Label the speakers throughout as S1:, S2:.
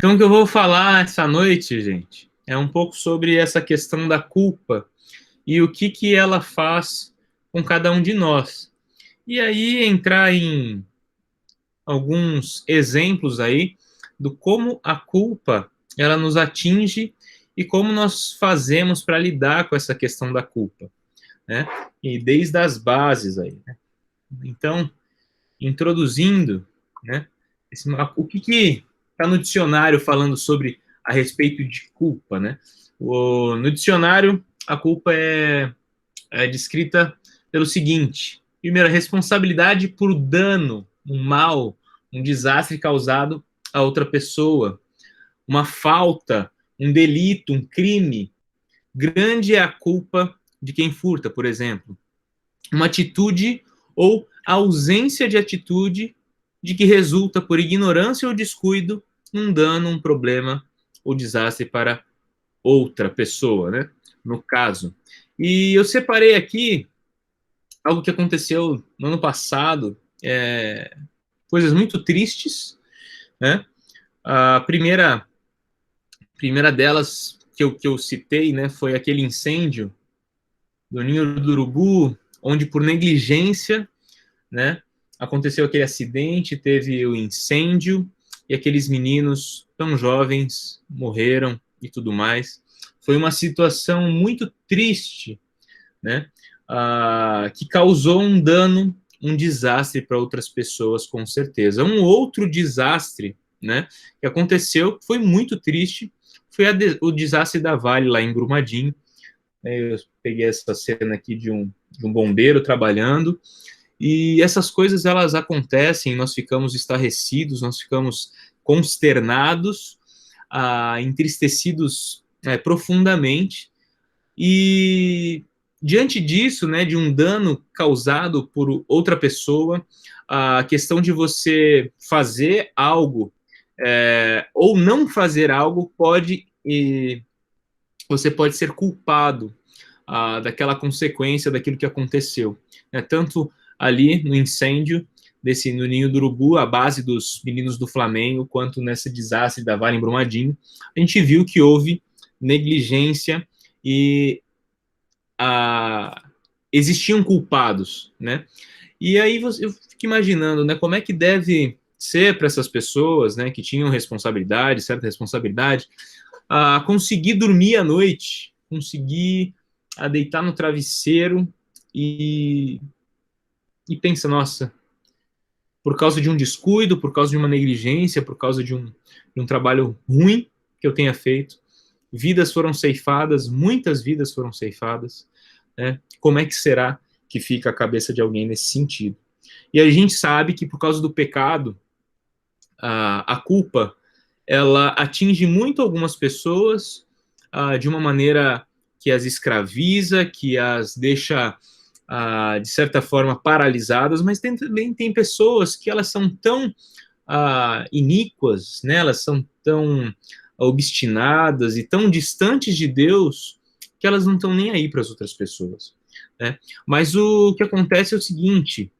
S1: Então, o que eu vou falar essa noite, gente, é um pouco sobre essa questão da culpa e o que ela faz com cada um de nós. E aí entrar em alguns exemplos aí do como a culpa ela nos atinge e como nós fazemos para lidar com essa questão da culpa, né? E desde as bases aí, né? Então, introduzindo, né? O que está no dicionário falando sobre a respeito de culpa, né? No dicionário, a culpa é descrita pelo seguinte: primeiro, a responsabilidade por dano, um mal, um desastre causado a outra pessoa, uma falta, um delito, um crime. Grande é a culpa de quem furta, por exemplo. Uma atitude ou ausência de atitude de que resulta por ignorância ou descuido um dano, um problema ou desastre para outra pessoa, né? No caso. E eu separei aqui algo que aconteceu no ano passado, coisas muito tristes, né? A primeira delas que eu citei, né, foi aquele incêndio do Ninho do Urubu, onde por negligência, né, aconteceu aquele acidente, teve o incêndio e aqueles meninos tão jovens morreram e tudo mais. Foi uma situação muito triste, né, que causou um dano, um desastre para outras pessoas, com certeza. Um outro desastre, né, que aconteceu, foi muito triste, foi o desastre da Vale lá em Brumadinho. Eu peguei essa cena aqui de um bombeiro trabalhando, e essas coisas, elas acontecem, nós ficamos estarrecidos, nós ficamos consternados, entristecidos profundamente, e diante disso, né, de um dano causado por outra pessoa, a questão de você fazer algo ou não fazer algo você pode ser culpado daquela consequência daquilo que aconteceu, né? Tanto ali no incêndio no Ninho do Urubu, a base dos meninos do Flamengo, quanto nesse desastre da Vale em Brumadinho, a gente viu que houve negligência e existiam culpados, né? E aí eu fico imaginando, né, como é que deve ser para essas pessoas, né, que tinham responsabilidade, certa responsabilidade, conseguir dormir à noite, conseguir deitar no travesseiro e, e pensa, nossa, por causa de um descuido, por causa de uma negligência, por causa de um trabalho ruim que eu tenha feito, vidas foram ceifadas, muitas vidas foram ceifadas, né? Como é que será que fica a cabeça de alguém nesse sentido? E a gente sabe que por causa do pecado, a culpa, ela atinge muito algumas pessoas de uma maneira que as escraviza, que as deixa, de certa forma, paralisadas, mas também tem pessoas que elas são tão iníquas, né? Elas são tão obstinadas e tão distantes de Deus que elas não estão nem aí para as outras pessoas, né? Mas o que acontece é o seguinte: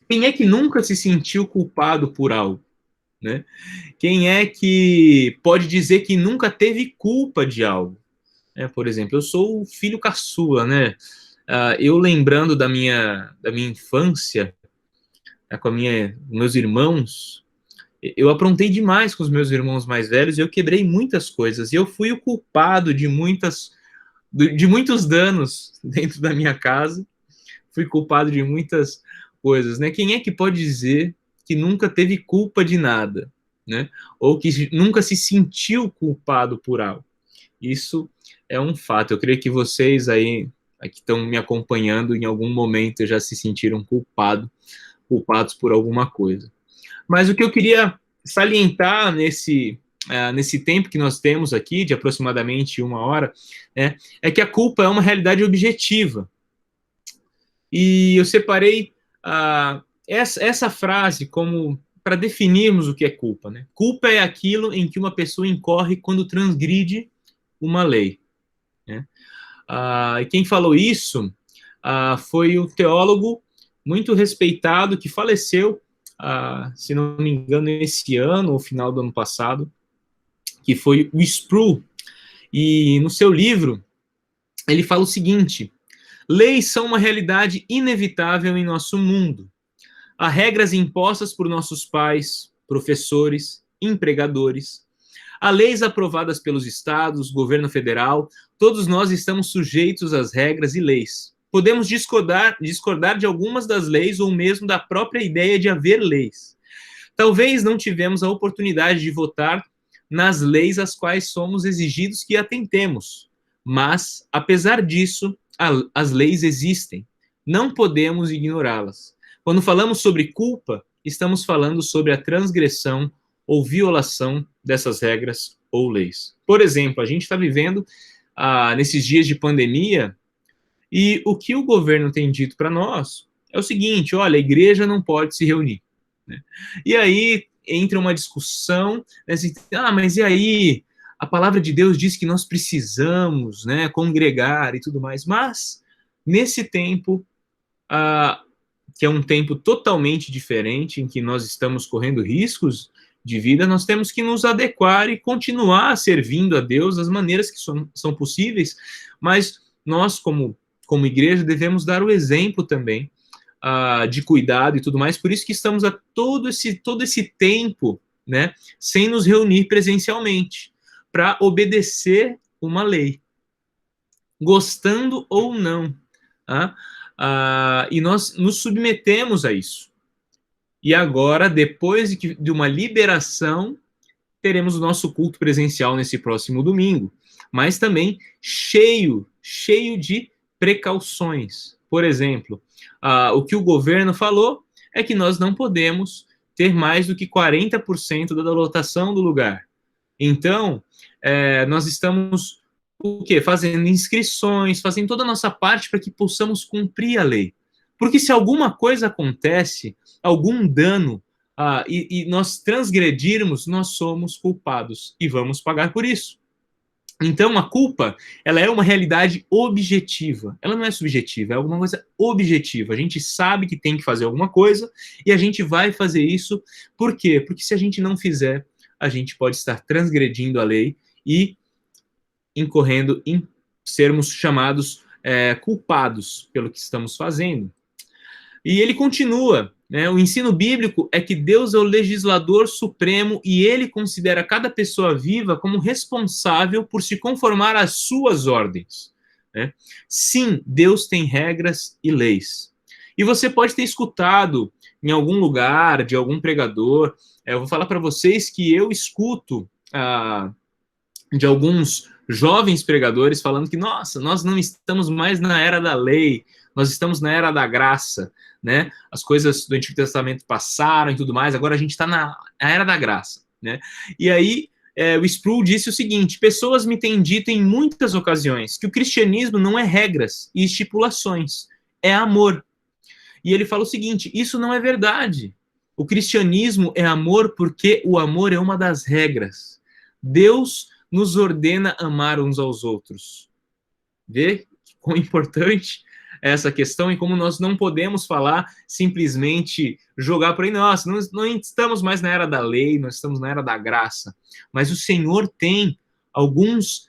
S1: quem é que nunca se sentiu culpado por algo, né? Quem é que pode dizer que nunca teve culpa de algo? Por exemplo, eu sou o filho caçula, né? Eu lembrando da minha infância, com meus irmãos, eu aprontei demais com os meus irmãos mais velhos e eu quebrei muitas coisas. E eu fui o culpado de muitos danos dentro da minha casa. Fui culpado de muitas coisas, né? Quem é que pode dizer que nunca teve culpa de nada, né? Ou que nunca se sentiu culpado por algo? Isso é um fato. Eu creio que vocês aí que estão me acompanhando em algum momento já se sentiram culpados por alguma coisa. Mas o que eu queria salientar nesse tempo que nós temos aqui, de aproximadamente 1 hora, né, é que a culpa é uma realidade objetiva. E eu separei essa frase como para definirmos o que é culpa, né? Culpa é aquilo em que uma pessoa incorre quando transgride uma lei, né? E quem falou isso foi o teólogo muito respeitado que faleceu, se não me engano, esse ano ou final do ano passado, que foi o Sproul, e no seu livro ele fala o seguinte: leis são uma realidade inevitável em nosso mundo. Há regras impostas por nossos pais, professores, empregadores. Há leis aprovadas pelos estados, governo federal. Todos nós estamos sujeitos às regras e leis. Podemos discordar de algumas das leis ou mesmo da própria ideia de haver leis. Talvez não tivemos a oportunidade de votar nas leis às quais somos exigidos que atentemos. Mas, apesar disso, as leis existem. Não podemos ignorá-las. Quando falamos sobre culpa, estamos falando sobre a transgressão ou violação dessas regras ou leis. Por exemplo, a gente está vivendo nesses dias de pandemia e o que o governo tem dito para nós é o seguinte: olha, a igreja não pode se reunir. Né? E aí entra uma discussão, né, assim, mas e aí? A palavra de Deus diz que nós precisamos, né, congregar e tudo mais, mas nesse tempo, que é um tempo totalmente diferente, em que nós estamos correndo riscos de vida, nós temos que nos adequar e continuar servindo a Deus das maneiras que são possíveis, mas nós, como igreja, devemos dar o exemplo também de cuidado e tudo mais, por isso que estamos a todo esse tempo, né, sem nos reunir presencialmente, para obedecer uma lei, gostando ou não. Tá? E nós nos submetemos a isso. E agora, depois de uma liberação, teremos o nosso culto presencial nesse próximo domingo, mas também cheio de precauções. Por exemplo, o que o governo falou é que nós não podemos ter mais do que 40% da lotação do lugar. Então, nós estamos o quê? Fazendo inscrições, fazendo toda a nossa parte para que possamos cumprir a lei. Porque se alguma coisa acontece, algum dano, e nós transgredirmos, nós somos culpados e vamos pagar por isso. Então, a culpa, ela é uma realidade objetiva. Ela não é subjetiva, é alguma coisa objetiva. A gente sabe que tem que fazer alguma coisa e a gente vai fazer isso. Por quê? Porque se a gente não fizer, a gente pode estar transgredindo a lei e incorrendo em sermos chamados culpados pelo que estamos fazendo. E ele continua, né? O ensino bíblico é que Deus é o legislador supremo e ele considera cada pessoa viva como responsável por se conformar às suas ordens. Né? Sim, Deus tem regras e leis. E você pode ter escutado em algum lugar, de algum pregador, eu vou falar para vocês que eu escuto de alguns jovens pregadores falando que, nossa, nós não estamos mais na era da lei, nós estamos na era da graça, né? As coisas do Antigo Testamento passaram e tudo mais, agora a gente está na era da graça, né? E aí o Sproul disse o seguinte: pessoas me têm dito em muitas ocasiões que o cristianismo não é regras e estipulações, é amor. E ele fala o seguinte: isso não é verdade. O cristianismo é amor porque o amor é uma das regras. Deus nos ordena amar uns aos outros. Vê quão importante é essa questão e como nós não podemos falar simplesmente jogar por aí, nossa, não estamos mais na era da lei, nós estamos na era da graça. Mas o Senhor tem alguns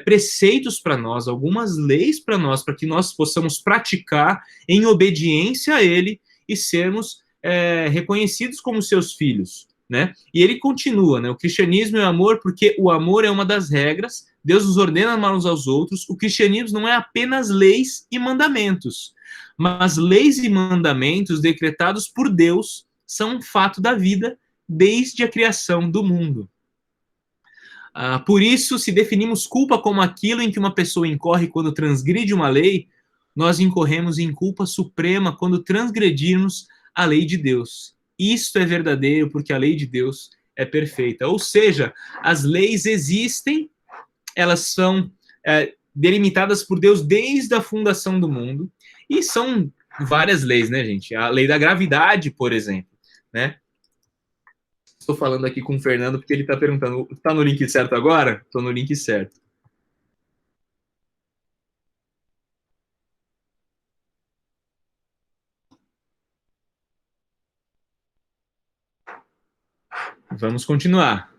S1: preceitos para nós, algumas leis para nós, para que nós possamos praticar em obediência a Ele e sermos reconhecidos como seus filhos. Né? E ele continua, né? O cristianismo é amor porque o amor é uma das regras, Deus nos ordena amar uns aos outros, o cristianismo não é apenas leis e mandamentos, mas leis e mandamentos decretados por Deus são um fato da vida desde a criação do mundo. Por isso, se definimos culpa como aquilo em que uma pessoa incorre quando transgride uma lei, nós incorremos em culpa suprema quando transgredirmos a lei de Deus. Isto é verdadeiro porque a lei de Deus é perfeita. Ou seja, as leis existem, elas são delimitadas por Deus desde a fundação do mundo, e são várias leis, né, gente? A lei da gravidade, por exemplo, né? Estou falando aqui com o Fernando porque ele está perguntando, está no link certo agora? Estou no link certo. Vamos continuar.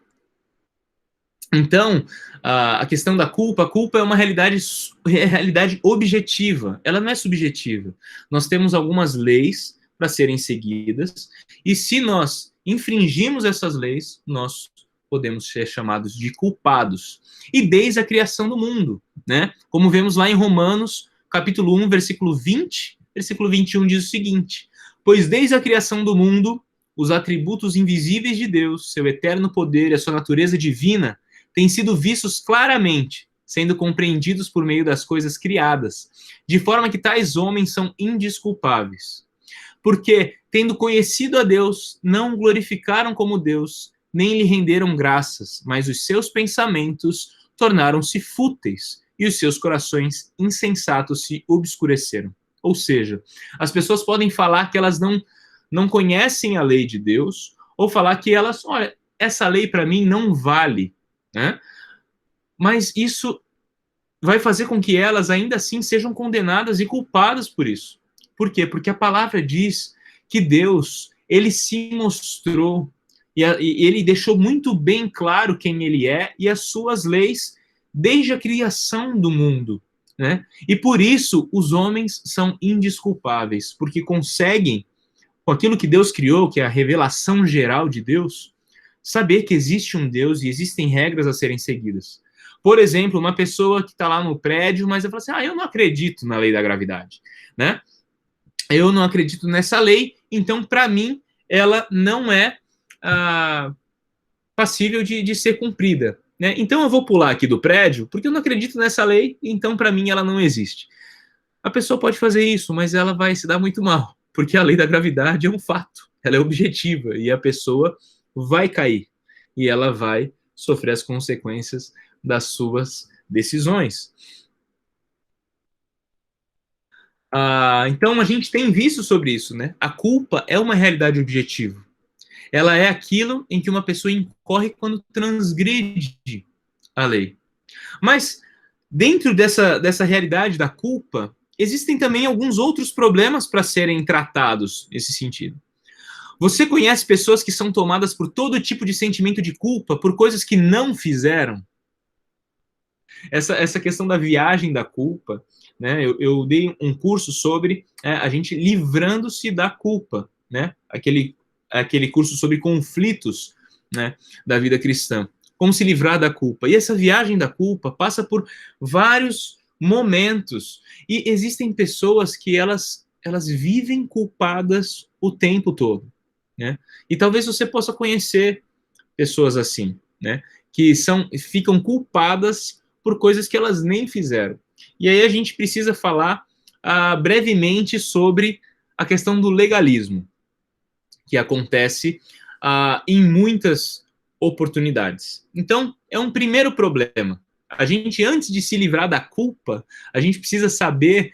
S1: Então, a questão da culpa, a culpa é uma realidade objetiva, ela não é subjetiva. Nós temos algumas leis para serem seguidas, e se nós infringimos essas leis, nós podemos ser chamados de culpados. E desde a criação do mundo, né? Como vemos lá em Romanos, capítulo 1, versículo 20, versículo 21 diz o seguinte: pois desde a criação do mundo, os atributos invisíveis de Deus, seu eterno poder e a sua natureza divina, têm sido vistos claramente, sendo compreendidos por meio das coisas criadas, de forma que tais homens são indesculpáveis. Porque, tendo conhecido a Deus, não o glorificaram como Deus, nem lhe renderam graças, mas os seus pensamentos tornaram-se fúteis, e os seus corações insensatos se obscureceram. Ou seja, as pessoas podem falar que elas não conhecem a lei de Deus, ou falar que elas, olha, essa lei para mim não vale, né? Mas isso vai fazer com que elas ainda assim sejam condenadas e culpadas por isso. Por quê? Porque a palavra diz que Deus, ele se mostrou e ele deixou muito bem claro quem ele é e as suas leis desde a criação do mundo, né? E por isso os homens são indesculpáveis, porque conseguem, com aquilo que Deus criou, que é a revelação geral de Deus, saber que existe um Deus e existem regras a serem seguidas. Por exemplo, uma pessoa que está lá no prédio, mas ela fala assim, eu não acredito na lei da gravidade, né? Eu não acredito nessa lei, então, para mim, ela não é passível de ser cumprida, né? Então, eu vou pular aqui do prédio, porque eu não acredito nessa lei, então, para mim, ela não existe. A pessoa pode fazer isso, mas ela vai se dar muito mal, porque a lei da gravidade é um fato, ela é objetiva, e a pessoa vai cair, e ela vai sofrer as consequências das suas decisões. Então, a gente tem visto sobre isso, né? A culpa é uma realidade objetiva. Ela é aquilo em que uma pessoa incorre quando transgride a lei. Mas, dentro dessa realidade da culpa, existem também alguns outros problemas para serem tratados nesse sentido. Você conhece pessoas que são tomadas por todo tipo de sentimento de culpa por coisas que não fizeram? Essa questão da viagem da culpa, né? Eu dei um curso sobre a gente livrando-se da culpa, né? Aquele curso sobre conflitos, né, da vida cristã. Como se livrar da culpa. E essa viagem da culpa passa por vários momentos. E existem pessoas que elas vivem culpadas o tempo todo, né? E talvez você possa conhecer pessoas assim, né? Que ficam culpadas por coisas que elas nem fizeram. E aí a gente precisa falar brevemente sobre a questão do legalismo, que acontece em muitas oportunidades. Então, é um primeiro problema. A gente, antes de se livrar da culpa, a gente precisa saber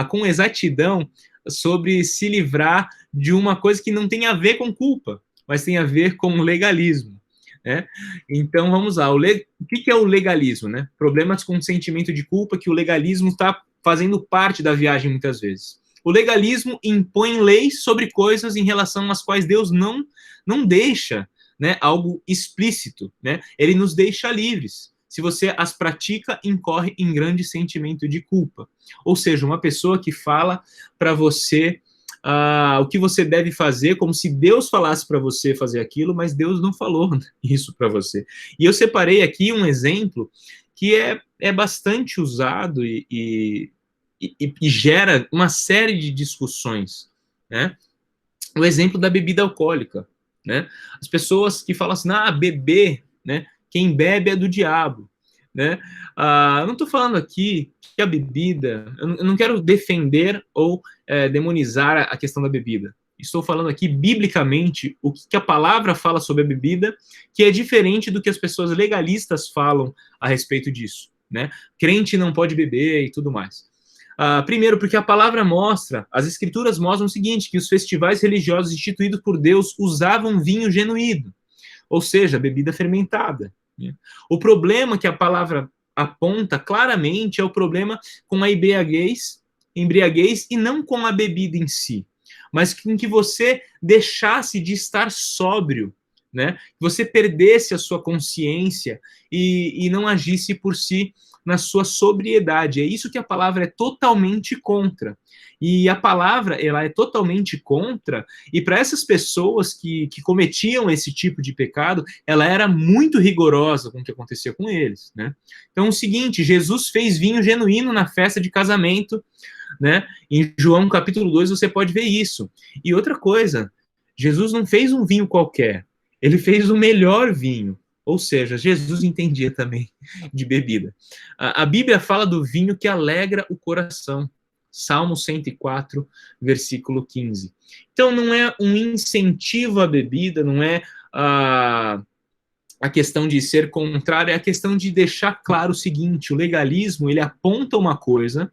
S1: com exatidão sobre se livrar de uma coisa que não tem a ver com culpa, mas tem a ver com legalismo, né? Então, vamos lá. O que é o legalismo, né? Problemas com sentimento de culpa que o legalismo está fazendo parte da viagem muitas vezes. O legalismo impõe leis sobre coisas em relação às quais Deus não deixa, né, algo explícito, né? Ele nos deixa livres. Se você as pratica, incorre em grande sentimento de culpa. Ou seja, uma pessoa que fala para você o que você deve fazer, como se Deus falasse para você fazer aquilo, mas Deus não falou isso para você. E eu separei aqui um exemplo que é bastante usado e gera uma série de discussões, né? O exemplo da bebida alcoólica, né? As pessoas que falam assim, beber, né? Quem bebe é do diabo, né? Eu não estou falando aqui que a bebida, eu não quero defender ou demonizar a questão da bebida. Estou falando aqui, biblicamente, o que a palavra fala sobre a bebida, que é diferente do que as pessoas legalistas falam a respeito disso, né? Crente não pode beber e tudo mais. Primeiro, porque a palavra mostra, as escrituras mostram o seguinte, que os festivais religiosos instituídos por Deus usavam vinho genuíno, ou seja, bebida fermentada, né? O problema que a palavra aponta claramente é o problema com a embriaguez e não com a bebida em si, mas com que você deixasse de estar sóbrio né? Que você perdesse a sua consciência e não agisse por si na sua sobriedade. É isso que a palavra é totalmente contra. E a palavra, ela é totalmente contra, e para essas pessoas que cometiam esse tipo de pecado, ela era muito rigorosa com o que acontecia com eles, né? Então, é o seguinte, Jesus fez vinho genuíno na festa de casamento, né? Em João capítulo 2 você pode ver isso. E outra coisa, Jesus não fez um vinho qualquer, ele fez o melhor vinho. Ou seja, Jesus entendia também de bebida. A Bíblia fala do vinho que alegra o coração. Salmo 104, versículo 15. Então, não é um incentivo à bebida, não é a questão de ser contrário, é a questão de deixar claro o seguinte: o legalismo, ele aponta uma coisa,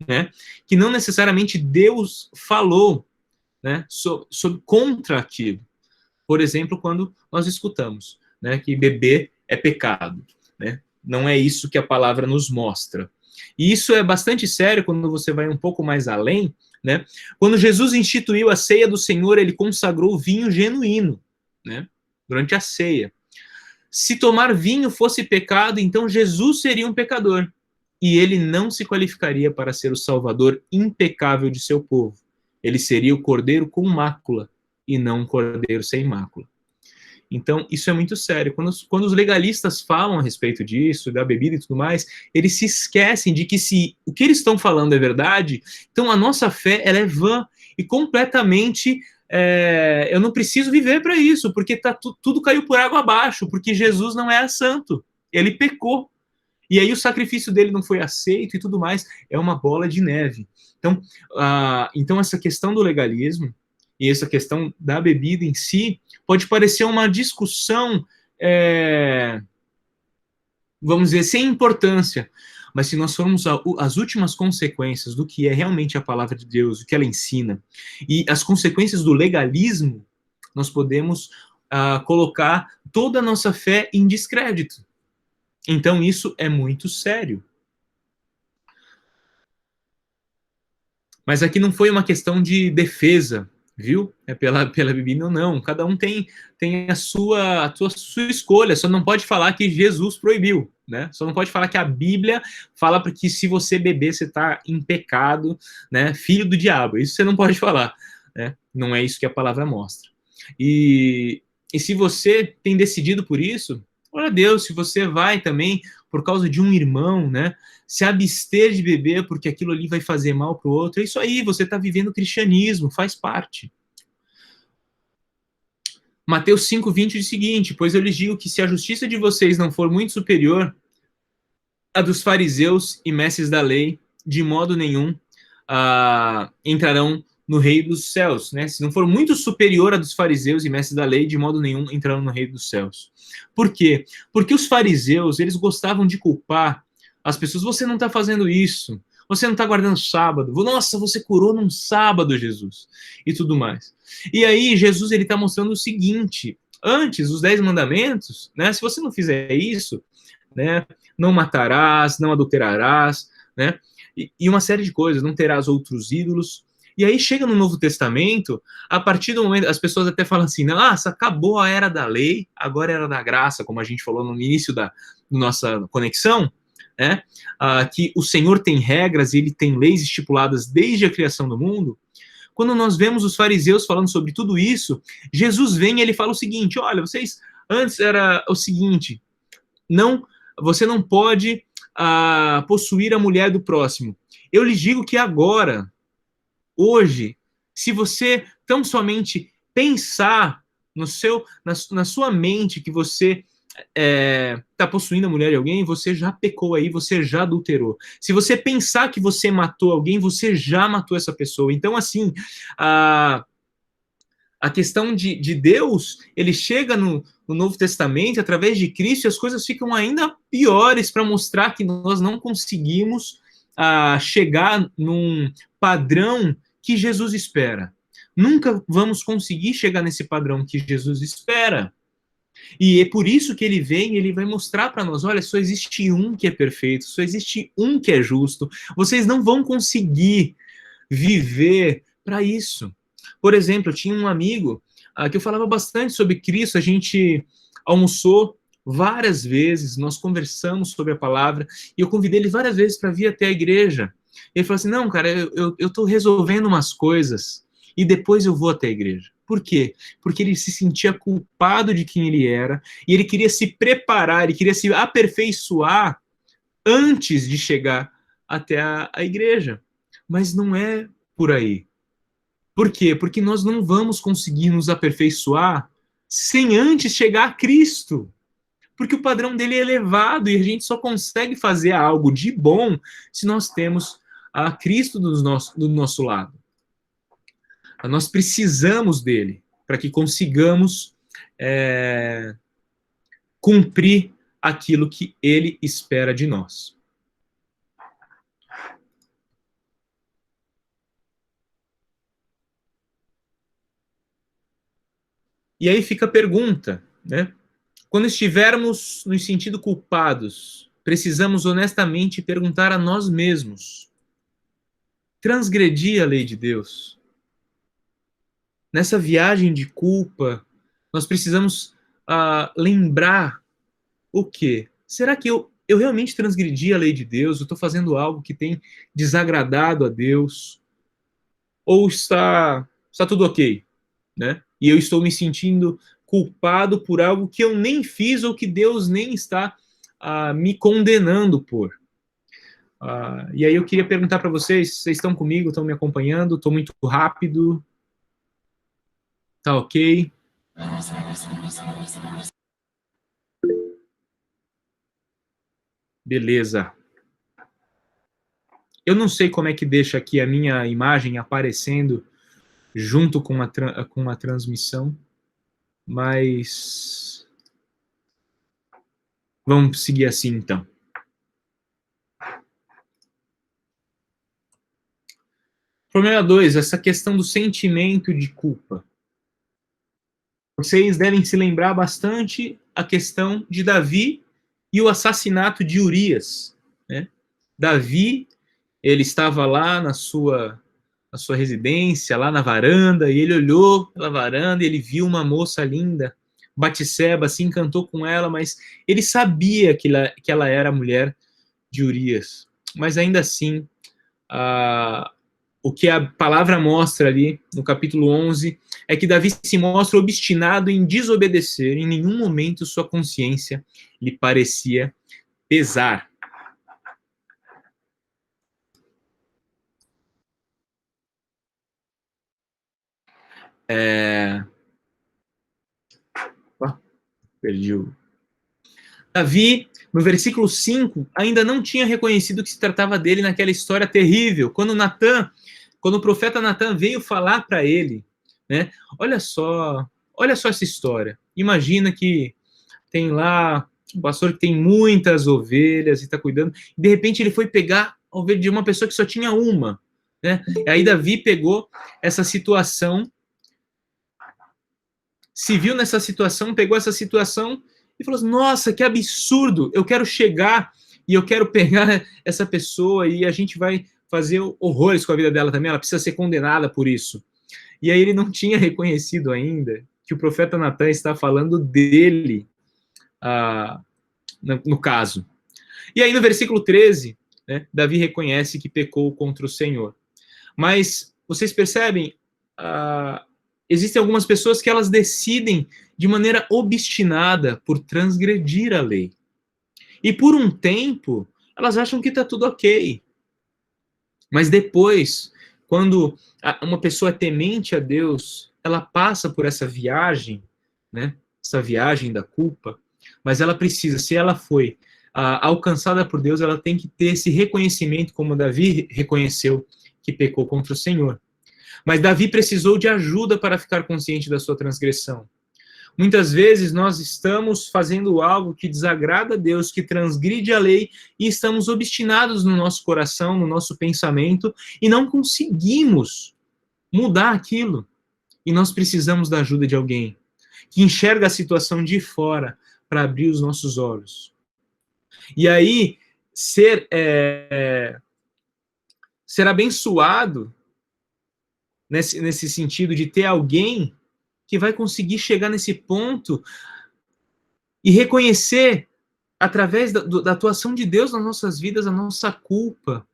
S1: né, que não necessariamente Deus falou, né, contra aquilo. Por exemplo, quando nós escutamos, né, que beber é pecado, né? Não é isso que a palavra nos mostra. E isso é bastante sério quando você vai um pouco mais além, né? Quando Jesus instituiu a ceia do Senhor, ele consagrou vinho genuíno, né? Durante a ceia. Se tomar vinho fosse pecado, então Jesus seria um pecador. E ele não se qualificaria para ser o salvador impecável de seu povo. Ele seria o cordeiro com mácula e não um cordeiro sem mácula. Então, isso é muito sério. Quando os legalistas falam a respeito disso, da bebida e tudo mais, eles se esquecem de que se o que eles estão falando é verdade, então a nossa fé ela é vã e completamente... eu não preciso viver para isso, porque tudo caiu por água abaixo, porque Jesus não é santo. Ele pecou. E aí o sacrifício dele não foi aceito e tudo mais. É uma bola de neve. Então essa questão do legalismo e essa questão da bebida em si pode parecer uma discussão, vamos dizer, sem importância. Mas se nós formos às últimas consequências do que é realmente a palavra de Deus, o que ela ensina, e as consequências do legalismo, nós podemos colocar toda a nossa fé em descrédito. Então isso é muito sério. Mas aqui não foi uma questão de defesa, viu? É pela bebida ou não. Cada um tem a sua escolha. Só não pode falar que Jesus proibiu, né? Só não pode falar que a Bíblia fala que se você beber, você está em pecado, né? Filho do diabo. Isso você não pode falar, né? Não é isso que a palavra mostra. E se você tem decidido por isso, ora a Deus, se você vai também por causa de um irmão, né? Se abster de beber porque aquilo ali vai fazer mal para o outro, é isso aí, você está vivendo o cristianismo, faz parte. Mateus 5,20 diz o seguinte: pois eu lhes digo que se a justiça de vocês não for muito superior à dos fariseus e mestres da lei, de modo nenhum entrarão no reino dos céus, né? Se não for muito superior à dos fariseus e mestres da lei, de modo nenhum entrarão no reino dos céus. Por quê? Porque os fariseus, eles gostavam de culpar as pessoas. Você não está fazendo isso, você não está guardando sábado, nossa, você curou num sábado, Jesus, e tudo mais. E aí Jesus ele está mostrando o seguinte: antes, os 10 mandamentos, né? Se você não fizer isso, né? Não matarás, não adulterarás, né? E uma série de coisas, não terás outros ídolos. E aí chega no Novo Testamento, a partir do momento, as pessoas até falam assim, nossa, acabou a era da lei, agora é a era da graça, como a gente falou no início da nossa conexão, né? Que o Senhor tem regras e ele tem leis estipuladas desde a criação do mundo. Quando nós vemos os fariseus falando sobre tudo isso, Jesus vem e ele fala o seguinte: olha, vocês, antes era o seguinte, você não pode possuir a mulher do próximo. Eu lhes digo que agora, hoje, se você tão somente pensar na sua mente que você está possuindo a mulher de alguém, você já pecou aí, você já adulterou. Se você pensar que você matou alguém, você já matou essa pessoa. Então, assim, a questão de Deus, ele chega no Novo Testamento, através de Cristo, e as coisas ficam ainda piores para mostrar que nós não conseguimos chegar num padrão que Jesus espera. Nunca vamos conseguir chegar nesse padrão que Jesus espera. E é por isso que ele vem e ele vai mostrar para nós, olha, só existe um que é perfeito, só existe um que é justo. Vocês não vão conseguir viver para isso. Por exemplo, eu tinha um amigo que eu falava bastante sobre Cristo. A gente almoçou várias vezes, nós conversamos sobre a palavra, e eu convidei ele várias vezes para vir até a igreja. Ele falou assim, não, cara, eu estou resolvendo umas coisas, e depois eu vou até a igreja. Por quê? Porque ele se sentia culpado de quem ele era, e ele queria se preparar, ele queria se aperfeiçoar antes de chegar até a igreja. Mas não é por aí. Por quê? Porque nós não vamos conseguir nos aperfeiçoar sem antes chegar a Cristo. Porque o padrão dele é elevado e a gente só consegue fazer algo de bom se nós temos a Cristo do nosso lado. Nós precisamos dele para que consigamos cumprir aquilo que ele espera de nós. E aí fica a pergunta, né? Quando estivermos nos sentindo culpados, precisamos honestamente perguntar a nós mesmos: transgredi a lei de Deus? Nessa viagem de culpa, nós precisamos lembrar o quê? Será que eu realmente transgredi a lei de Deus? Eu estou fazendo algo que tem desagradado a Deus? Ou está tudo ok? Né? E eu estou me sentindo culpado por algo que eu nem fiz ou que Deus nem está me condenando por. E aí eu queria perguntar para vocês estão comigo, estão me acompanhando? Estou muito rápido? Tá ok? Beleza. Eu não sei como é que deixa aqui a minha imagem aparecendo junto com a transmissão, mas vamos seguir assim então. Problema 2, essa questão do sentimento de culpa. Vocês devem se lembrar bastante a questão de Davi e o assassinato de Urias. Né? Davi, ele estava lá na sua residência, lá na varanda, e ele olhou pela varanda e ele viu uma moça linda, Batseba, se encantou com ela, mas ele sabia que ela era a mulher de Urias. Mas ainda assim, o que a palavra mostra ali no capítulo 11 é que Davi se mostra obstinado em desobedecer, em nenhum momento sua consciência lhe parecia pesar. Perdi o... Davi, no versículo 5, ainda não tinha reconhecido que se tratava dele naquela história terrível. Quando o profeta Natan veio falar para ele, né? Olha só essa história. Imagina que tem lá um pastor que tem muitas ovelhas e está cuidando, e de repente ele foi pegar a ovelha de uma pessoa que só tinha uma, né? E aí Davi pegou essa situação, se viu nessa situação, pegou essa situação e falou assim, nossa, que absurdo, eu quero chegar e eu quero pegar essa pessoa e a gente vai fazer horrores com a vida dela também, ela precisa ser condenada por isso. E aí ele não tinha reconhecido ainda que o profeta Natan está falando dele no caso. E aí no versículo 13, né, Davi reconhece que pecou contra o Senhor. Mas vocês percebem, existem algumas pessoas que elas decidem de maneira obstinada por transgredir a lei. E por um tempo, elas acham que está tudo ok. Mas depois, quando uma pessoa é temente a Deus, ela passa por essa viagem, né? Essa viagem da culpa, mas ela precisa, se ela foi alcançada por Deus, ela tem que ter esse reconhecimento, como Davi reconheceu que pecou contra o Senhor. Mas Davi precisou de ajuda para ficar consciente da sua transgressão. Muitas vezes nós estamos fazendo algo que desagrada a Deus, que transgride a lei, e estamos obstinados no nosso coração, no nosso pensamento, e não conseguimos mudar aquilo. E nós precisamos da ajuda de alguém que enxerga a situação de fora para abrir os nossos olhos. E aí, ser abençoado nesse sentido de ter alguém que vai conseguir chegar nesse ponto e reconhecer, através da atuação de Deus nas nossas vidas, a nossa culpa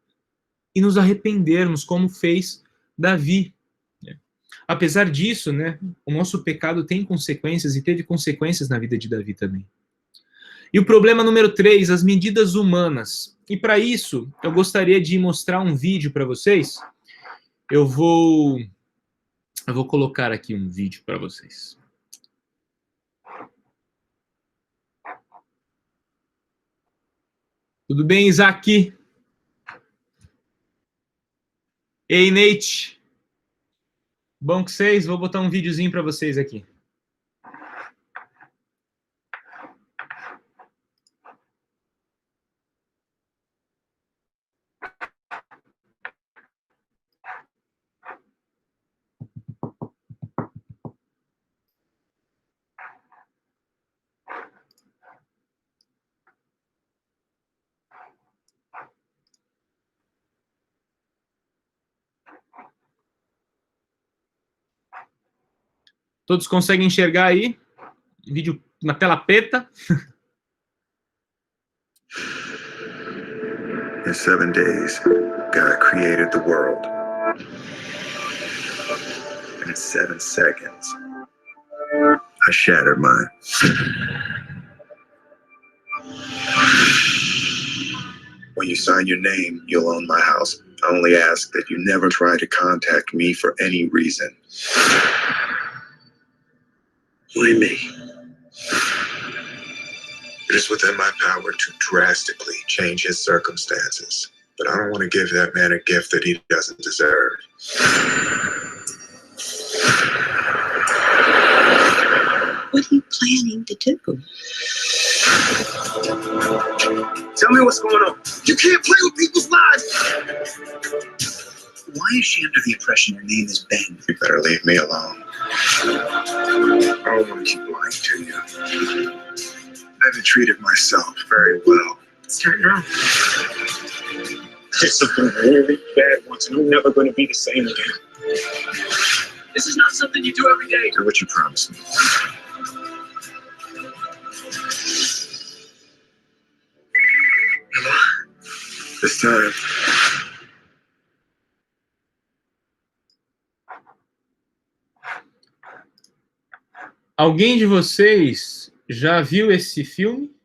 S1: e nos arrependermos, como fez Davi. Apesar disso, né, o nosso pecado tem consequências e teve consequências na vida de Davi também. E o problema número 3, as medidas humanas. E para isso, eu gostaria de mostrar um vídeo para vocês. Eu vou colocar aqui um vídeo para vocês. Tudo bem, Isaac? Ei, Nate. Bom que vocês, vou botar um videozinho para vocês aqui. Todos conseguem enxergar aí? Vídeo na tela preta.
S2: In 7 days, God created the world. And in 7 seconds, I shattered mine. When you sign your name, you'll own my house. I only ask that you never try to contact me for any reason. Why me? It is within my power to drastically change his circumstances, but I don't want to give that man a gift that he doesn't deserve.
S3: What are you planning to do?
S2: Tell me what's going on. You can't play with people's lives!
S3: Why is she under the impression your name is Ben?
S2: You better leave me alone. I don't want to keep lying to you. I haven't treated myself very well.
S3: Start your own.
S2: Did something really bad once, and I'm never going to be the same again.
S3: This is not something you do every day.
S2: Do what you promised me. This time.
S1: Alguém de vocês já viu esse filme?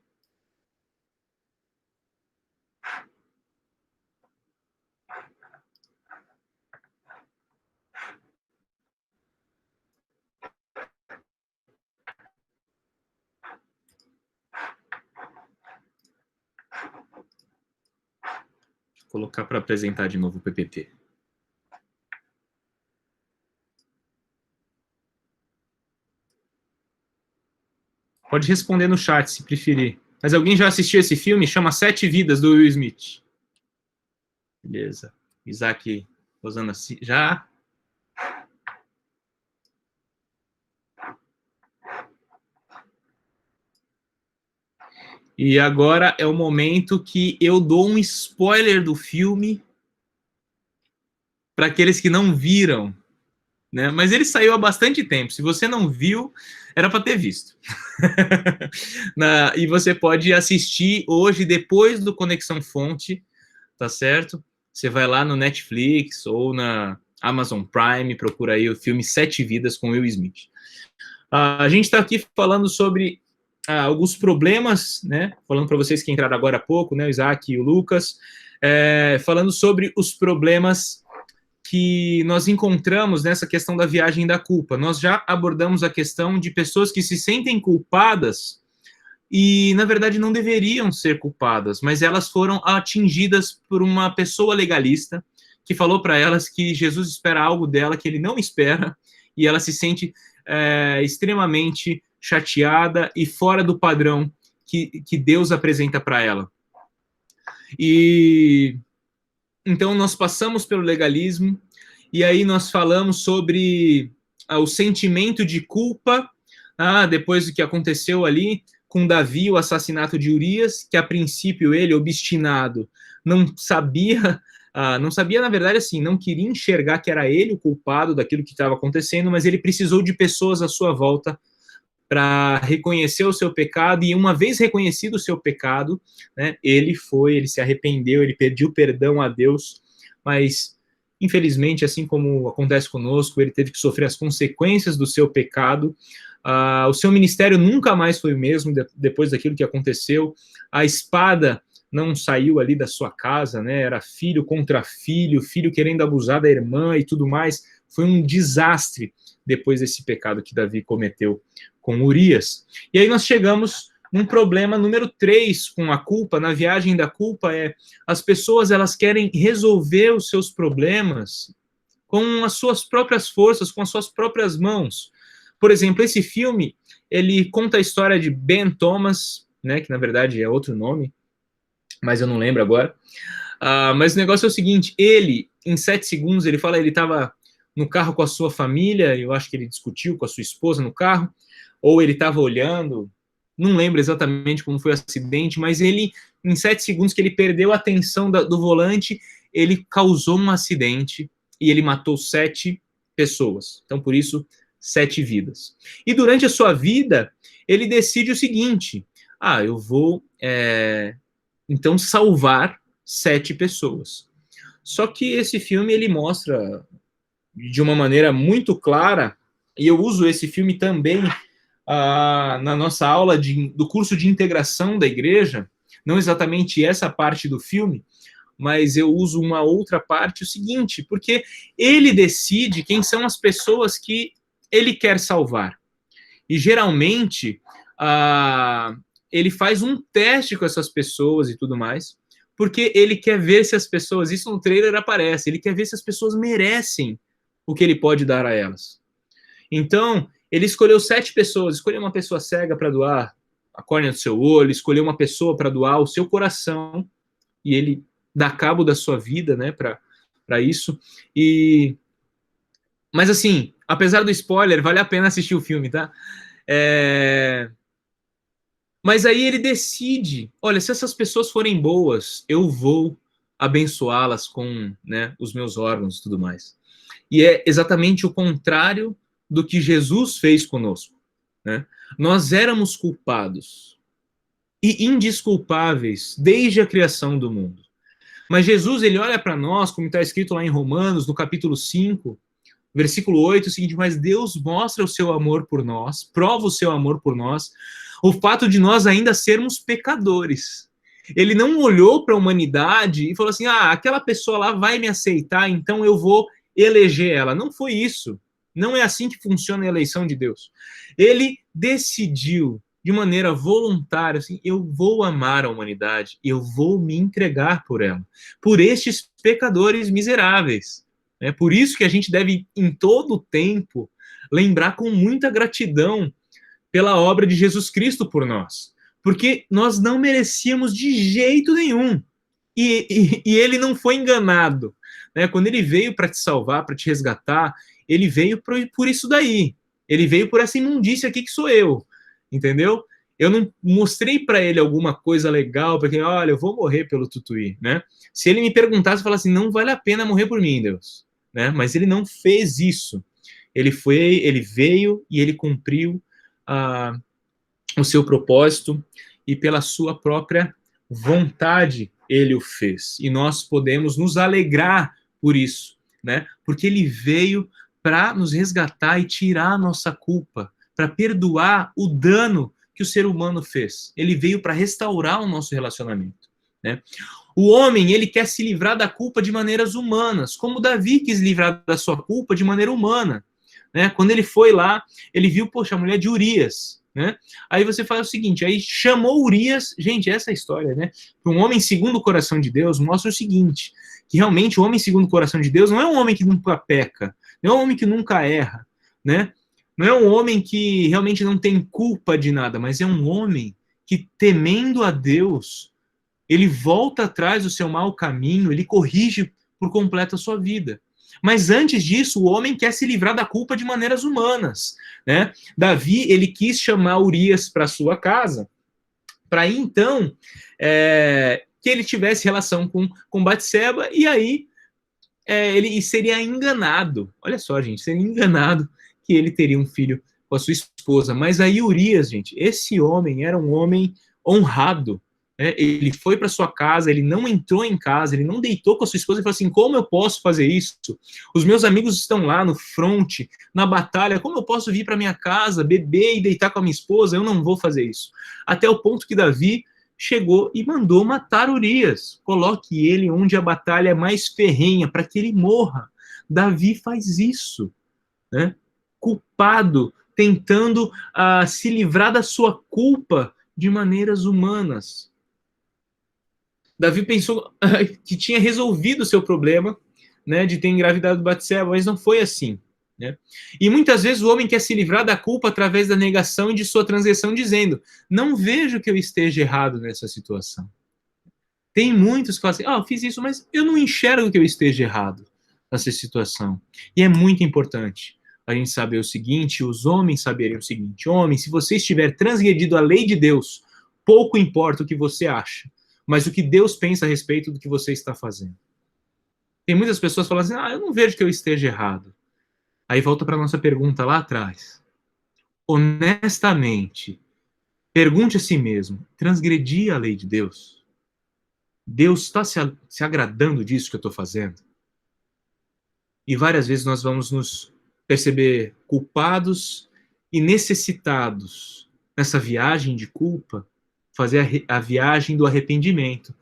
S1: Vou colocar para apresentar de novo o PPT. Pode responder no chat, se preferir. Mas alguém já assistiu esse filme? Chama 7 Vidas, do Will Smith. Beleza. Isaac, Rosana, já? E agora é o momento que eu dou um spoiler do filme para aqueles que não viram, né? Mas ele saiu há bastante tempo. Se você não viu, era para ter visto. E você pode assistir hoje, depois do Conexão Fonte, tá certo? Você vai lá no Netflix ou na Amazon Prime, procura aí o filme 7 Vidas com Will Smith. A gente está aqui falando sobre alguns problemas, né? Falando para vocês que entraram agora há pouco, né? O Isaac e o Lucas, falando sobre os problemas que nós encontramos nessa questão da viagem da culpa. Nós já abordamos a questão de pessoas que se sentem culpadas e, na verdade, não deveriam ser culpadas, mas elas foram atingidas por uma pessoa legalista que falou para elas que Jesus espera algo dela que ele não espera, e ela se sente extremamente chateada e fora do padrão que Deus apresenta para ela. E então nós passamos pelo legalismo, e aí nós falamos sobre o sentimento de culpa, depois do que aconteceu ali com Davi, o assassinato de Urias, que a princípio ele, obstinado, não sabia não sabia, na verdade, assim, não queria enxergar que era ele o culpado daquilo que estava acontecendo, mas ele precisou de pessoas à sua volta para reconhecer o seu pecado, e uma vez reconhecido o seu pecado, né, ele se arrependeu, ele pediu perdão a Deus, mas, infelizmente, assim como acontece conosco, ele teve que sofrer as consequências do seu pecado. O seu ministério nunca mais foi o mesmo depois daquilo que aconteceu. A espada não saiu ali da sua casa, né? Era filho contra filho, filho querendo abusar da irmã e tudo mais. Foi um desastre depois desse pecado que Davi cometeu com Urias. E aí nós chegamos num problema número 3 com a culpa, na viagem da culpa, as pessoas elas querem resolver os seus problemas com as suas próprias forças, com as suas próprias mãos. Por exemplo, esse filme, ele conta a história de Ben Thomas, né, que na verdade é outro nome, mas eu não lembro agora. Mas o negócio é o seguinte, ele, em 7 segundos, ele fala, ele estava no carro com a sua família, eu acho que ele discutiu com a sua esposa no carro, ou ele estava olhando, não lembro exatamente como foi o acidente, mas ele, em 7 segundos que ele perdeu a atenção do volante, ele causou um acidente e ele matou 7 pessoas. Então, por isso, 7 vidas. E durante a sua vida, ele decide o seguinte, eu vou, então, salvar 7 pessoas. Só que esse filme, ele mostra de uma maneira muito clara, e eu uso esse filme também na nossa aula do curso de integração da igreja, não exatamente essa parte do filme, mas eu uso uma outra parte, o seguinte, porque ele decide quem são as pessoas que ele quer salvar. E geralmente, ele faz um teste com essas pessoas e tudo mais, porque ele quer ver se as pessoas, isso no trailer aparece, ele quer ver se as pessoas merecem o que ele pode dar a elas. Então, ele escolheu 7 pessoas, escolheu uma pessoa cega para doar a córnea do seu olho, escolheu uma pessoa para doar o seu coração, e ele dá cabo da sua vida, né, para isso. Mas assim, apesar do spoiler, vale a pena assistir o filme, tá? Mas aí ele decide, olha, se essas pessoas forem boas, eu vou abençoá-las com, né, os meus órgãos e tudo mais. E é exatamente o contrário do que Jesus fez conosco, né? Nós éramos culpados e indesculpáveis desde a criação do mundo. Mas Jesus, ele olha para nós, como está escrito lá em Romanos, no capítulo 5, versículo 8, o seguinte, mas Deus mostra o seu amor por nós, prova o seu amor por nós, o fato de nós ainda sermos pecadores. Ele não olhou para a humanidade e falou assim, aquela pessoa lá vai me aceitar, então eu vou eleger ela. Não foi isso. Não é assim que funciona a eleição de Deus. Ele decidiu, de maneira voluntária, assim, eu vou amar a humanidade, eu vou me entregar por ela, por estes pecadores miseráveis. É por isso que a gente deve, em todo o tempo, lembrar com muita gratidão pela obra de Jesus Cristo por nós. Porque nós não merecíamos de jeito nenhum. E ele não foi enganado. Né? Quando ele veio para te salvar, para te resgatar, ele veio por isso daí. Ele veio por essa imundícia aqui que sou eu. Entendeu? Eu não mostrei para ele alguma coisa legal, porque, olha, eu vou morrer pelo Tutuí. Né? Se ele me perguntasse, falasse assim, não vale a pena morrer por mim, Deus. Né? Mas ele não fez isso. Ele veio e ele cumpriu o seu propósito e pela sua própria vontade ele o fez. E nós podemos nos alegrar por isso, né? Porque ele veio para nos resgatar e tirar a nossa culpa, para perdoar o dano que o ser humano fez. Ele veio para restaurar o nosso relacionamento, né? O homem, ele quer se livrar da culpa de maneiras humanas, como Davi quis livrar da sua culpa de maneira humana, né? Quando ele foi lá, ele viu, poxa, a mulher de Urias, né? Aí você faz o seguinte, aí chamou Urias, gente, essa história, né? Um homem segundo o coração de Deus mostra o seguinte, que realmente o homem segundo o coração de Deus não é um homem que nunca peca, não é um homem que nunca erra, né? Não é um homem que realmente não tem culpa de nada, mas é um homem que, temendo a Deus, ele volta atrás do seu mau caminho, ele corrige por completo a sua vida. Mas antes disso, o homem quer se livrar da culpa de maneiras humanas, né? Davi, ele quis chamar Urias para sua casa, para então que ele tivesse relação com Batseba, e aí ele seria enganado. Olha só, gente, seria enganado que ele teria um filho com a sua esposa. Mas aí Urias, gente, esse homem era um homem honrado. Ele foi para sua casa, ele não entrou em casa, ele não deitou com a sua esposa e falou assim, como eu posso fazer isso? Os meus amigos estão lá no fronte, na batalha, como eu posso vir para minha casa, beber e deitar com a minha esposa? Eu não vou fazer isso. Até o ponto que Davi chegou e mandou matar Urias. Coloque ele onde a batalha é mais ferrenha, para que ele morra. Davi faz isso, né? Culpado, tentando se livrar da sua culpa de maneiras humanas. Davi pensou que tinha resolvido o seu problema, né, de ter engravidado Batseba, mas não foi assim. Né? E muitas vezes o homem quer se livrar da culpa através da negação e de sua transgressão, dizendo, não vejo que eu esteja errado nessa situação. Tem muitos que falam assim, eu fiz isso, mas eu não enxergo que eu esteja errado nessa situação. E é muito importante a gente saber o seguinte, os homens saberem o seguinte, homem, se você estiver transgredido a lei de Deus, pouco importa o que você acha, mas o que Deus pensa a respeito do que você está fazendo. Tem muitas pessoas falando assim, eu não vejo que eu esteja errado. Aí volta para a nossa pergunta lá atrás. Honestamente, pergunte a si mesmo, transgredi a lei de Deus? Deus está se agradando disso que eu estou fazendo? E várias vezes nós vamos nos perceber culpados e necessitados nessa viagem de culpa, fazer a viagem do arrependimento.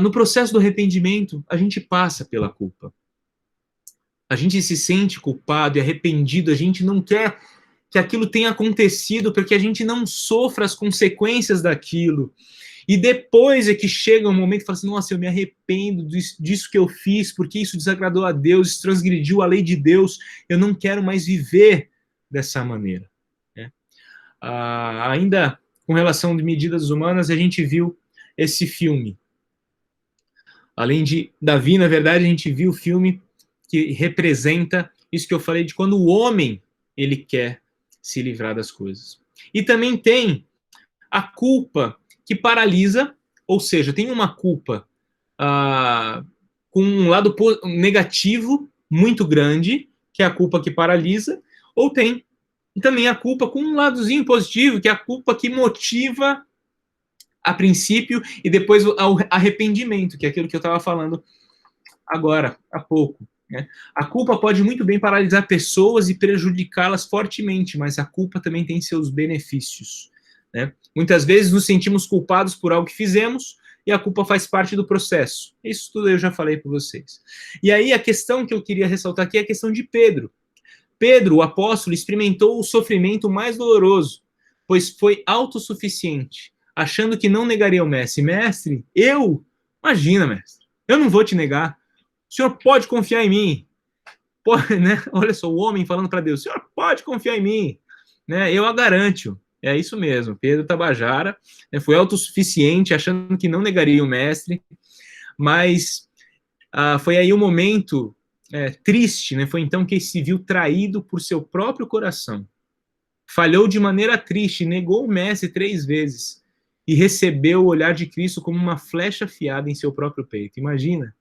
S1: No processo do arrependimento, a gente passa pela culpa. A gente se sente culpado e arrependido, a gente não quer que aquilo tenha acontecido, porque a gente não sofra as consequências daquilo. E depois é que chega um momento que fala assim, nossa, eu me arrependo disso que eu fiz, porque isso desagradou a Deus, isso transgrediu a lei de Deus, eu não quero mais viver dessa maneira. Né? Ainda com relação de medidas humanas, a gente viu esse filme. Além de Davi, na verdade, a gente viu o filme que representa isso que eu falei de quando o homem ele quer se livrar das coisas. E também tem a culpa que paralisa, ou seja, tem uma culpa com um lado negativo muito grande, que é a culpa que paralisa, ou tem também a culpa com um ladozinho positivo, que é a culpa que motiva a princípio e depois o arrependimento, que é aquilo que eu estava falando agora, há pouco. Né? A culpa pode muito bem paralisar pessoas e prejudicá-las fortemente, mas a culpa também tem seus benefícios. Né? Muitas vezes nos sentimos culpados por algo que fizemos e a culpa faz parte do processo. Isso tudo eu já falei para vocês. E aí a questão que eu queria ressaltar aqui é a questão de Pedro. Pedro, o apóstolo, experimentou o sofrimento mais doloroso, pois foi autossuficiente, achando que não negaria o mestre. Mestre, imagina, mestre, eu não vou te negar. O senhor pode confiar em mim. Pode, né? Olha só, o homem falando para Deus, o senhor pode confiar em mim. Né? Eu a garanto. É isso mesmo, Pedro Tabajara foi autossuficiente, achando que não negaria o mestre, mas foi aí um momento triste, né? Foi então que ele se viu traído por seu próprio coração. Falhou de maneira triste, negou o mestre 3 vezes e recebeu o olhar de Cristo como uma flecha afiada em seu próprio peito. Imagina,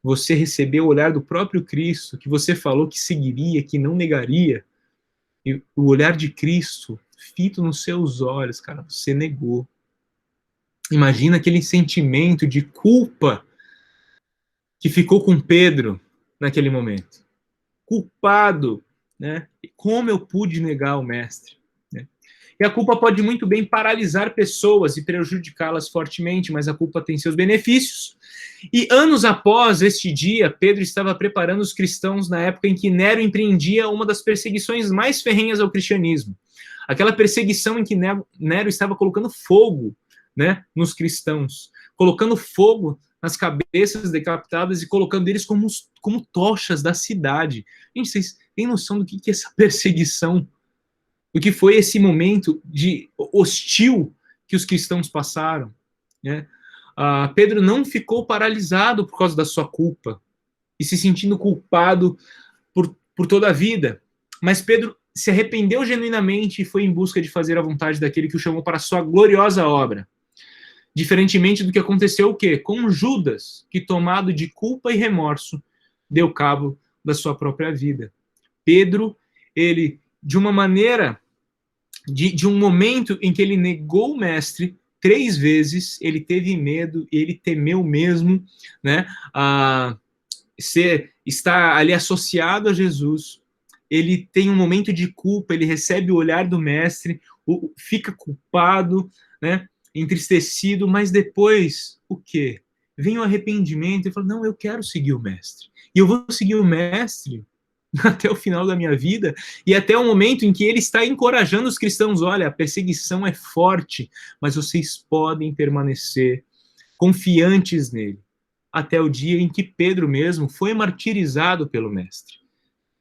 S1: você recebeu o olhar do próprio Cristo, que você falou que seguiria, que não negaria, e o olhar de Cristo fito nos seus olhos, cara, você negou. Imagina aquele sentimento de culpa que ficou com Pedro naquele momento. Culpado, né? Como eu pude negar o mestre? Né? E a culpa pode muito bem paralisar pessoas e prejudicá-las fortemente, mas a culpa tem seus benefícios. E anos após este dia, Pedro estava preparando os cristãos na época em que Nero empreendia uma das perseguições mais ferrenhas ao cristianismo. Aquela perseguição em que Nero estava colocando fogo, né, nos cristãos, colocando fogo nas cabeças decapitadas e colocando eles como tochas da cidade. Gente, vocês têm noção do que é essa perseguição? Do que foi esse momento de hostil que os cristãos passaram? Né? Pedro não ficou paralisado por causa da sua culpa e se sentindo culpado por toda a vida, mas Pedro se arrependeu genuinamente e foi em busca de fazer a vontade daquele que o chamou para a sua gloriosa obra. Diferentemente do que aconteceu o quê? Com Judas, que tomado de culpa e remorso, deu cabo da sua própria vida. Pedro, ele, de uma maneira, de um momento em que ele negou o mestre 3 vezes, ele teve medo, ele temeu mesmo, né, estar ali associado a Jesus. Ele tem um momento de culpa, ele recebe o olhar do mestre, fica culpado, né, entristecido, mas depois, o quê? Vem o arrependimento e fala, não, eu quero seguir o mestre. E eu vou seguir o mestre até o final da minha vida, e até o momento em que ele está encorajando os cristãos, olha, a perseguição é forte, mas vocês podem permanecer confiantes nele, até o dia em que Pedro mesmo foi martirizado pelo mestre.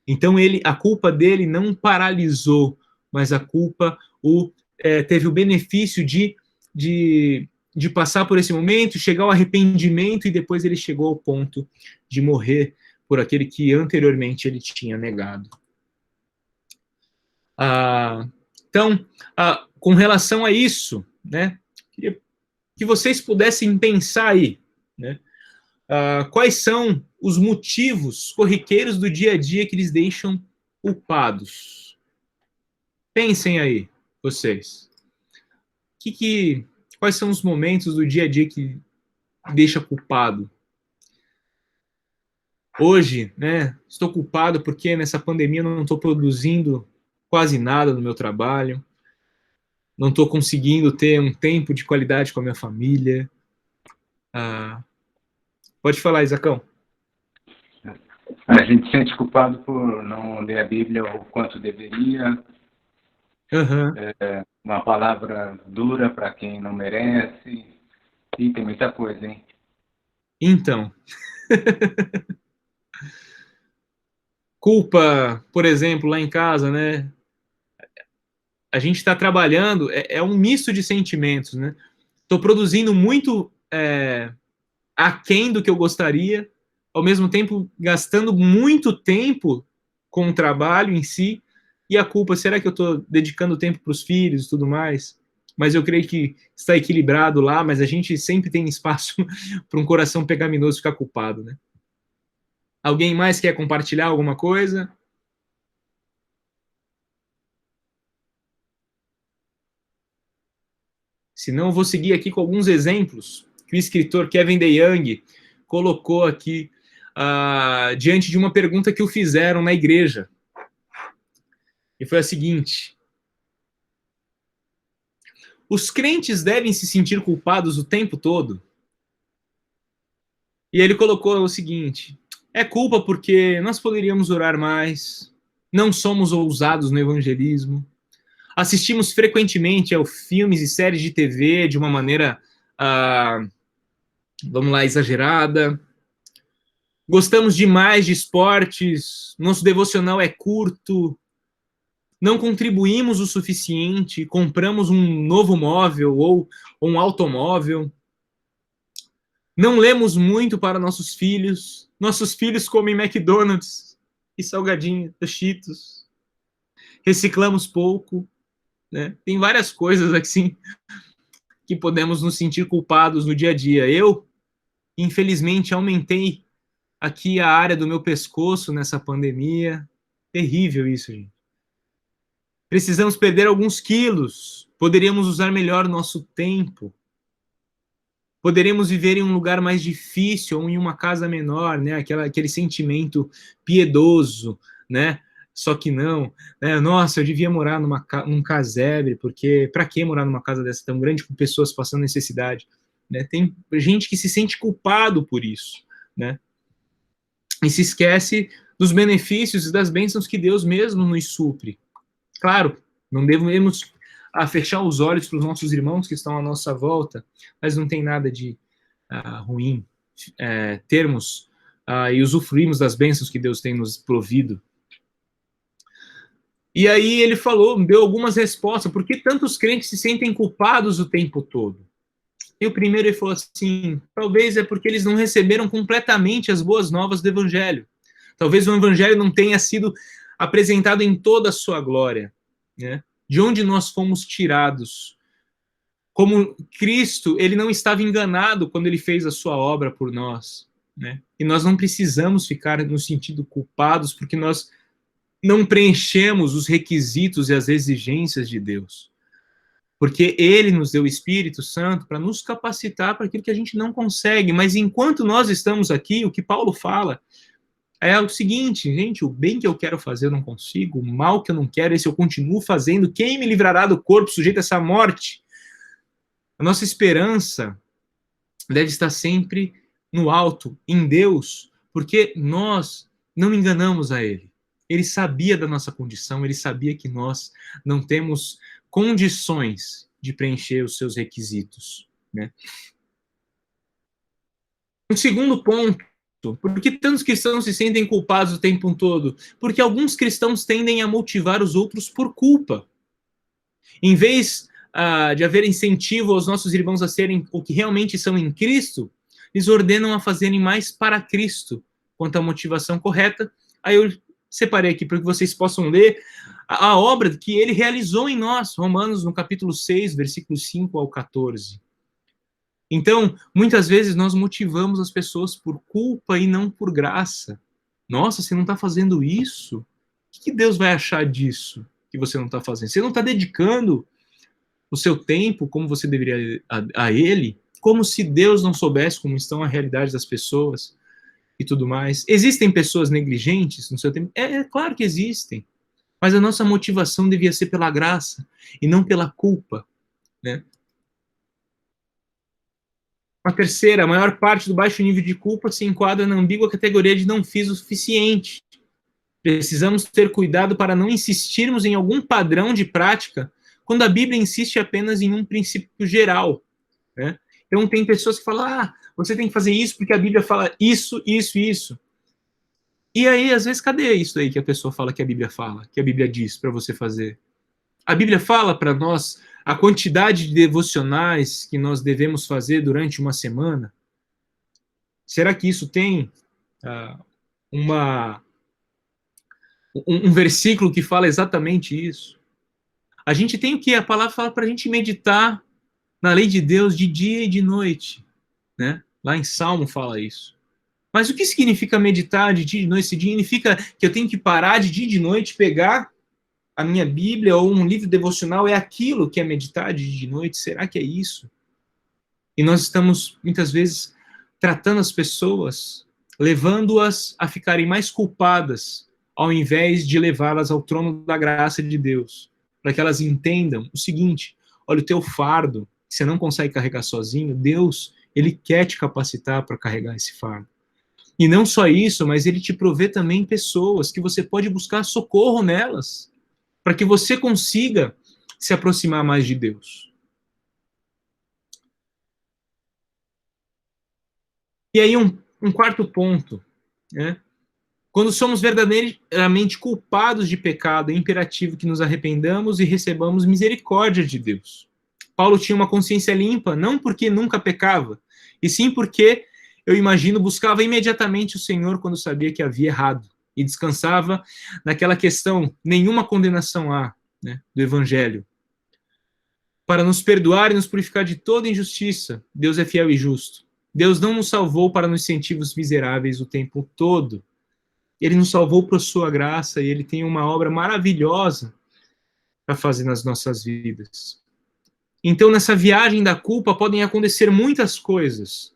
S1: Então a culpa dele não paralisou, mas a culpa teve o benefício de passar por esse momento, chegar ao arrependimento, e depois ele chegou ao ponto de morrer por aquele que anteriormente ele tinha negado. Então, com relação a isso, né, queria que vocês pudessem pensar aí, né, quais são os motivos corriqueiros do dia a dia que lhes deixam culpados. Pensem aí, vocês. Quais são os momentos do dia a dia que deixa culpado? Hoje, né, estou culpado porque nessa pandemia eu não estou produzindo quase nada no meu trabalho, não estou conseguindo ter um tempo de qualidade com a minha família. Pode falar, Isacão.
S4: A gente se sente culpado por não ler a Bíblia o quanto deveria.
S1: Uhum.
S4: Uma palavra dura para quem não merece. E tem muita coisa, hein?
S1: Então... Culpa, por exemplo, lá em casa, né? A gente está trabalhando, é um misto de sentimentos, né? Estou produzindo muito aquém do que eu gostaria, ao mesmo tempo gastando muito tempo com o trabalho em si, e a culpa, será que eu estou dedicando tempo para os filhos e tudo mais? Mas eu creio que está equilibrado lá, mas a gente sempre tem espaço para um coração pecaminoso ficar culpado, né? Alguém mais quer compartilhar alguma coisa? Se não, eu vou seguir aqui com alguns exemplos que o escritor Kevin DeYoung colocou aqui diante de uma pergunta que o fizeram na igreja. E foi a seguinte: os crentes devem se sentir culpados o tempo todo? E ele colocou o seguinte: é culpa porque nós poderíamos orar mais, não somos ousados no evangelismo, assistimos frequentemente a filmes e séries de TV de uma maneira, vamos lá, exagerada, gostamos demais de esportes, nosso devocional é curto, não contribuímos o suficiente, compramos um novo móvel ou um automóvel, não lemos muito para nossos filhos comem McDonald's e salgadinho da Cheetos, reciclamos pouco, né? Tem várias coisas assim que podemos nos sentir culpados no dia a dia. Eu, infelizmente, aumentei aqui a área do meu pescoço nessa pandemia. Terrível isso, gente. Precisamos perder alguns quilos. Poderíamos usar melhor o nosso tempo. Poderíamos viver em um lugar mais difícil ou em uma casa menor, né? Aquele sentimento piedoso, né? Só que não, né? Nossa, eu devia morar num casebre, porque para que morar numa casa dessa tão grande com pessoas passando necessidade, né? Tem gente que se sente culpado por isso, né? E se esquece dos benefícios e das bênçãos que Deus mesmo nos supre. Claro, não devemos fechar os olhos para os nossos irmãos que estão à nossa volta, mas não tem nada de ruim termos e usufruirmos das bênçãos que Deus tem nos provido. E aí ele deu algumas respostas. Por que tantos crentes se sentem culpados o tempo todo? E o primeiro ele falou assim, talvez é porque eles não receberam completamente as boas novas do Evangelho. Talvez o Evangelho não tenha sido apresentado em toda a sua glória, né? De onde nós fomos tirados, como Cristo, ele não estava enganado quando ele fez a sua obra por nós, né? E nós não precisamos ficar no sentido culpados, porque nós não preenchemos os requisitos e as exigências de Deus. Porque ele nos deu o Espírito Santo para nos capacitar para aquilo que a gente não consegue. Mas enquanto nós estamos aqui, o que Paulo fala é o seguinte, gente, o bem que eu quero fazer eu não consigo, o mal que eu não quero, esse eu continuo fazendo. Quem me livrará do corpo sujeito a essa morte? A nossa esperança deve estar sempre no alto, em Deus, porque nós não enganamos a Ele. Ele sabia da nossa condição, ele sabia que nós não temos condições de preencher os seus requisitos, né? Um segundo ponto, por que tantos cristãos se sentem culpados o tempo todo? Porque alguns cristãos tendem a motivar os outros por culpa. Em vez de haver incentivo aos nossos irmãos a serem o que realmente são em Cristo, eles ordenam a fazerem mais para Cristo, quanto à motivação correta. Aí eu separei aqui para que vocês possam ler a obra que ele realizou em nós, Romanos, no capítulo 6, versículos 5 ao 14. Então, muitas vezes nós motivamos as pessoas por culpa e não por graça. Nossa, você não está fazendo isso? O que Deus vai achar disso que você não está fazendo? Você não está dedicando o seu tempo como você deveria a Ele? Como se Deus não soubesse como estão a realidade das pessoas e tudo mais. Existem pessoas negligentes no seu tempo? É claro que existem. Mas a nossa motivação devia ser pela graça e não pela culpa, né? A terceira, a maior parte do baixo nível de culpa se enquadra na ambígua categoria de não fiz o suficiente. Precisamos ter cuidado para não insistirmos em algum padrão de prática quando a Bíblia insiste apenas em um princípio geral, né? Então tem pessoas que falam, você tem que fazer isso porque a Bíblia fala isso, isso e isso. E aí, às vezes, cadê isso aí que a pessoa fala que a Bíblia fala, que a Bíblia diz para você fazer? A Bíblia fala para nós a quantidade de devocionais que nós devemos fazer durante uma semana? Será que isso tem um versículo que fala exatamente isso? A gente tem o que? A palavra fala para a gente meditar na lei de Deus de dia e de noite, né? Lá em Salmo fala isso. Mas o que significa meditar de dia e de noite? Significa que eu tenho que parar de dia e de noite, pegar a minha Bíblia ou um livro devocional? É aquilo que é meditar de dia e de noite? Será que é isso? E nós estamos, muitas vezes, tratando as pessoas, levando-as a ficarem mais culpadas, ao invés de levá-las ao trono da graça de Deus, para que elas entendam o seguinte: olha, o teu fardo, que você não consegue carregar sozinho, Deus, Ele quer te capacitar para carregar esse fardo. E não só isso, mas Ele te provê também pessoas que você pode buscar socorro nelas, para que você consiga se aproximar mais de Deus. E aí um quarto ponto, né? Quando somos verdadeiramente culpados de pecado, é imperativo que nos arrependamos e recebamos misericórdia de Deus. Paulo tinha uma consciência limpa, não porque nunca pecava, e sim porque, eu imagino, buscava imediatamente o Senhor quando sabia que havia errado, e descansava naquela questão, nenhuma condenação há, né, do Evangelho. Para nos perdoar e nos purificar de toda injustiça, Deus é fiel e justo. Deus não nos salvou para nos sentirmos miseráveis o tempo todo. Ele nos salvou por sua graça e Ele tem uma obra maravilhosa para fazer nas nossas vidas. Então, nessa viagem da culpa, podem acontecer muitas coisas.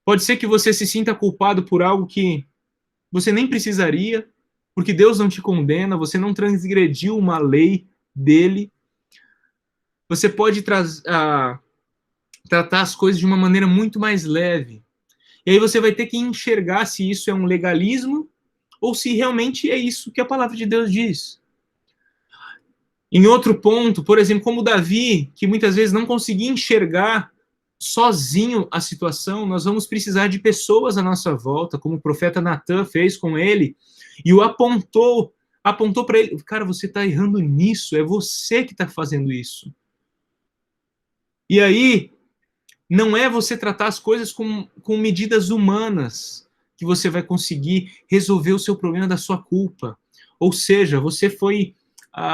S1: Pode ser que você se sinta culpado por algo que você nem precisaria, porque Deus não te condena, você não transgrediu uma lei dele. Você pode tratar as coisas de uma maneira muito mais leve. E aí você vai ter que enxergar se isso é um legalismo ou se realmente é isso que a palavra de Deus diz. Em outro ponto, por exemplo, como Davi, que muitas vezes não conseguia enxergar sozinho a situação, nós vamos precisar de pessoas à nossa volta, como o profeta Natan fez com ele, e o apontou para ele: cara, você está errando nisso, é você que está fazendo isso. E aí, não é você tratar as coisas com medidas humanas que você vai conseguir resolver o seu problema da sua culpa. Ou seja, você foi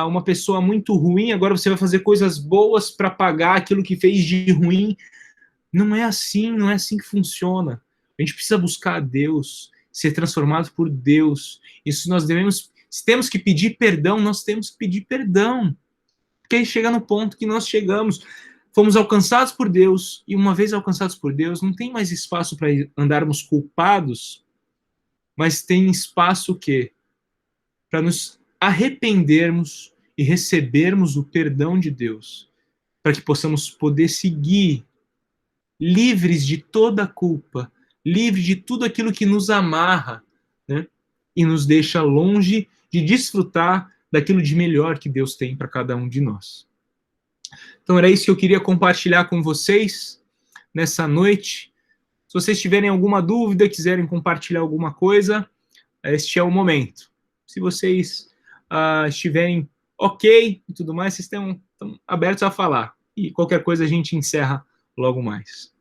S1: uma pessoa muito ruim, agora você vai fazer coisas boas para pagar aquilo que fez de ruim. Não é assim que funciona. A gente precisa buscar a Deus, ser transformado por Deus. Isso nós devemos, se temos que pedir perdão, nós temos que pedir perdão. Porque aí chega no ponto que nós chegamos, fomos alcançados por Deus, e uma vez alcançados por Deus, não tem mais espaço para andarmos culpados, mas tem espaço o quê? Para nos arrependermos e recebermos o perdão de Deus, para que possamos poder seguir livres de toda a culpa, livres de tudo aquilo que nos amarra, né? E nos deixa longe de desfrutar daquilo de melhor que Deus tem para cada um de nós. Então era isso que eu queria compartilhar com vocês nessa noite. Se vocês tiverem alguma dúvida, quiserem compartilhar alguma coisa, este é o momento. Se vocês estiverem ok e tudo mais, vocês estão abertos a falar. E qualquer coisa a gente encerra logo mais.